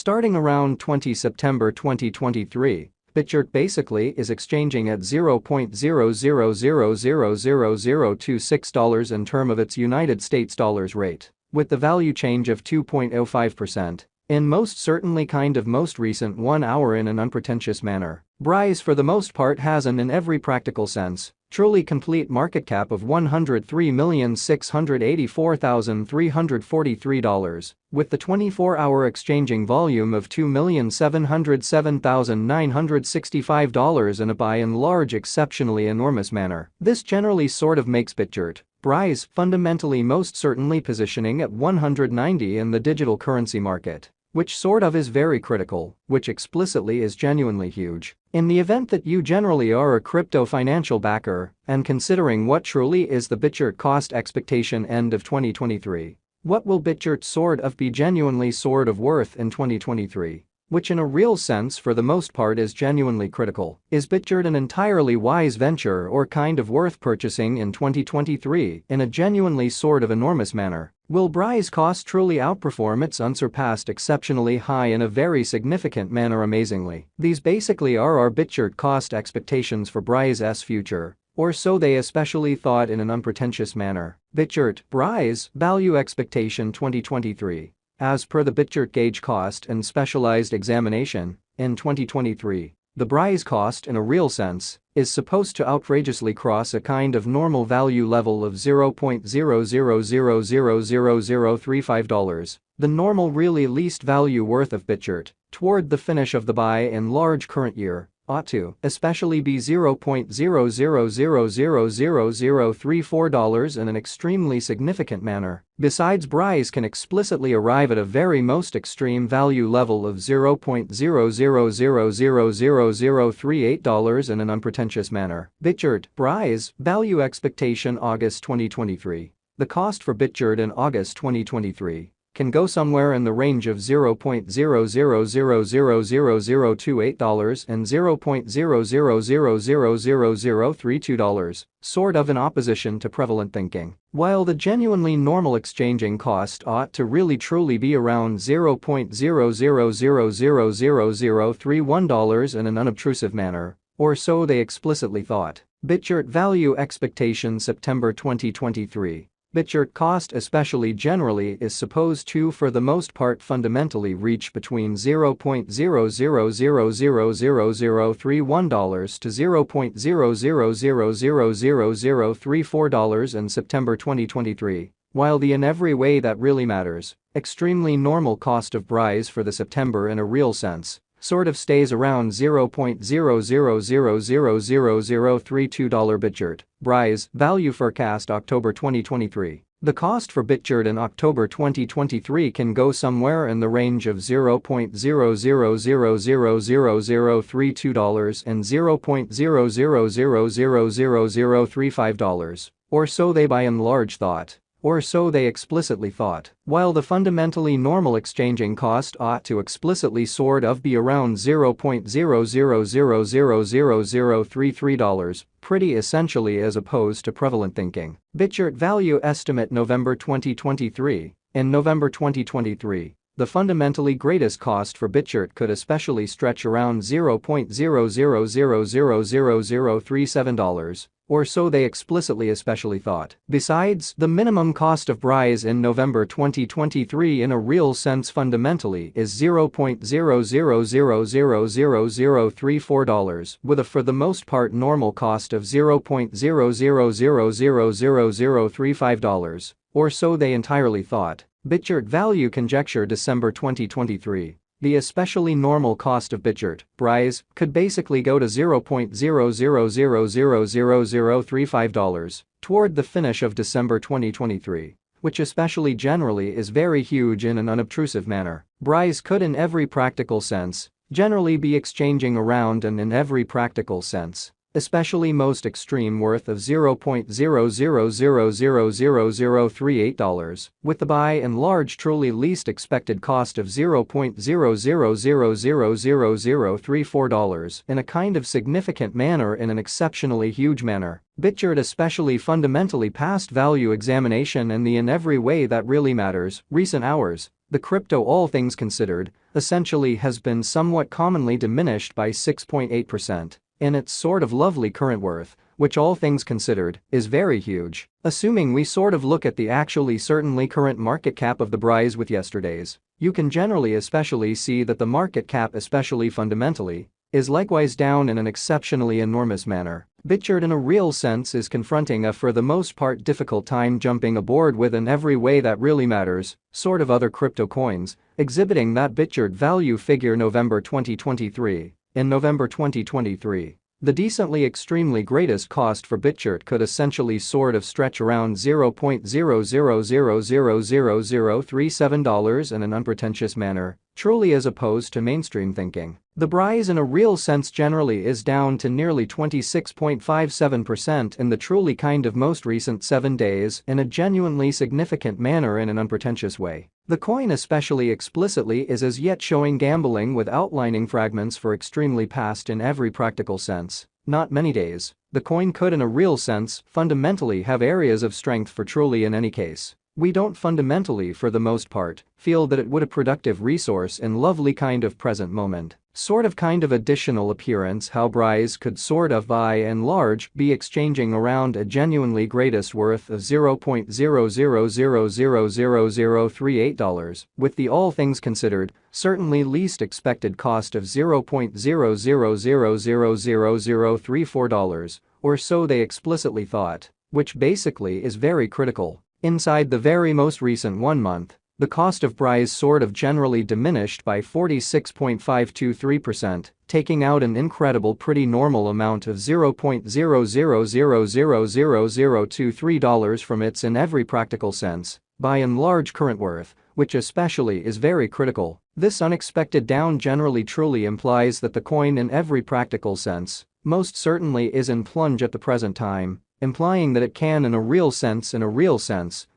Starting around 20 September 2023, Bitgert basically is exchanging at $0.00000026 in term of its United States dollars rate, with the value change of 2.05%. In most certainly kind of most recent 1 hour in an unpretentious manner. Brise for the most part has an in every practical sense, truly complete market cap of $103,684,343, with the 24-hour exchanging volume of $2,707,965 in a by and large exceptionally enormous manner. This generally sort of makes Bitgert, Brise, fundamentally most certainly positioning at 190 in the digital currency market, which sort of is very critical, which explicitly is genuinely huge. In the event that you generally are a crypto financial backer, and considering what truly is the Bitgert cost expectation end of 2023, what will Bitgert sort of be genuinely sort of worth in 2023? Which in a real sense for the most part is genuinely critical. Is Bitgert an entirely wise venture or kind of worth purchasing in 2023 in a genuinely sort of enormous manner? Will Brise cost truly outperform its unsurpassed exceptionally high in a very significant manner amazingly? These basically are our Bitgert cost expectations for Brise's future, or so they especially thought in an unpretentious manner. Bitgert, Brise, value expectation 2023. As per the Bitgert gauge cost and specialized examination, in 2023, the Brise cost in a real sense is supposed to outrageously cross a kind of normal value level of $0.00000035, the normal really least value worth of Bitgert, toward the finish of the by and large current year, ought to especially be $0.00000034 in an extremely significant manner. Besides, Brise can explicitly arrive at a very most extreme value level of $0.00000038 in an unpretentious manner. Bitgert, Brise, value expectation August 2023. The cost for Bitgert in August 2023 can go somewhere in the range of $0.00000028 and $0.00000032, sort of in opposition to prevalent thinking. While the genuinely normal exchanging cost ought to really truly be around $0.00000031 in an unobtrusive manner, or so they explicitly thought. Bitgert value expectation September 2023. Bitgert cost especially generally is supposed to for the most part fundamentally reach between $0.00000031 to $0.00000034 in September 2023, while the in every way that really matters, extremely normal cost of Brise for the September in a real sense sort of stays around $0.00000032 Bitgert, Brise, value forecast October 2023. The cost for Bitgert in October 2023 can go somewhere in the range of $0.00000032 and $0.00000035, or so they by and large thought. Or so they explicitly thought. While the fundamentally normal exchanging cost ought to explicitly sort of be around $0.00000033, pretty essentially as opposed to prevalent thinking. Bitgert value estimate November 2023. In November 2023, the fundamentally greatest cost for Bitgert could especially stretch around $0.00000037, or so they explicitly especially thought. Besides, the minimum cost of Brise in November 2023 in a real sense fundamentally is $0.00000034, with a for the most part normal cost of $0.00000035, or so they entirely thought. Bitgert value conjecture December 2023. The especially normal cost of Bitgert, Brise, could basically go to $0.00000035 toward the finish of December 2023, which especially generally is very huge in an unobtrusive manner. Brise could in every practical sense generally be exchanging around and in every practical sense especially most extreme worth of $0.00000038, with the by and large truly least expected cost of $0.00000034 in a kind of significant manner in an exceptionally huge manner. Bitgert especially fundamentally past value examination and the in every way that really matters, recent hours, the crypto, all things considered, essentially has been somewhat commonly diminished by 6.8% in its sort of lovely current worth, which all things considered is very huge. Assuming we sort of look at the actually certainly current market cap of the Brise with yesterday's, you can generally especially see that the market cap, especially fundamentally, is likewise down in an exceptionally enormous manner. Bitgert in a real sense is confronting a for the most part difficult time jumping aboard with in every way that really matters, sort of other crypto coins, exhibiting that Bitgert value figure November 2023. In November 2023, the decently extremely greatest cost for Bitgert could essentially sort of stretch around $0.00000037 in an unpretentious manner, truly as opposed to mainstream thinking. The Brise in a real sense generally is down to nearly 26.57% in the truly kind of most recent 7 days in a genuinely significant manner in an unpretentious way. The coin especially explicitly is as yet showing gambling with outlining fragments for extremely past in every practical sense. Not many days, the coin could in a real sense fundamentally have areas of strength for truly in any case. We don't fundamentally for the most part feel that it would a productive resource in lovely kind of present moment. Sort of kind of additional appearance how Brise could sort of by and large be exchanging around a genuinely greatest worth of $0.00000038 with the all things considered certainly least expected cost of $0.00000034 or so they explicitly thought, which basically is very critical. Inside the very most recent 1 month, the cost of Brise sort of generally diminished by 46.523%, taking out an incredible pretty normal amount of $0.00000023 from its in every practical sense, by and large current worth, which especially is very critical. This unexpected down generally truly implies that the coin in every practical sense most certainly is in plunge at the present time, implying that it can in a real sense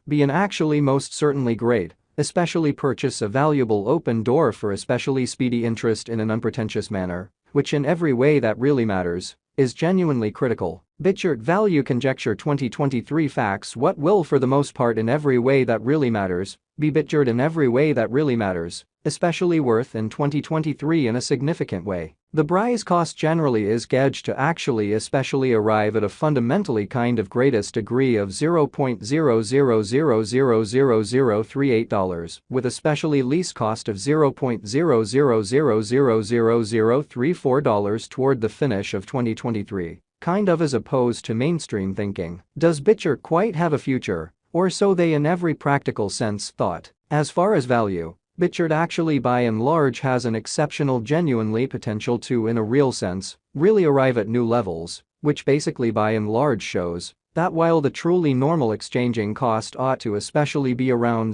be an actually most certainly great, especially purchase a valuable open door for especially speedy interest in an unpretentious manner, which in every way that really matters, is genuinely critical. Bitgert value conjecture 2023 facts. What will for the most part in every way that really matters, be Bitgert in every way that really matters, especially worth in 2023 in a significant way. The Brise cost generally is gauged to actually especially arrive at a fundamentally kind of greatest degree of $0.00000038 with especially least cost of $0.00000034 toward the finish of 2023, kind of as opposed to mainstream thinking. Does Bitgert quite have a future, or so they in every practical sense thought? As far as value, Bitgert actually by and large has an exceptional genuinely potential to in a real sense really arrive at new levels, which basically by and large shows that while the truly normal exchanging cost ought to especially be around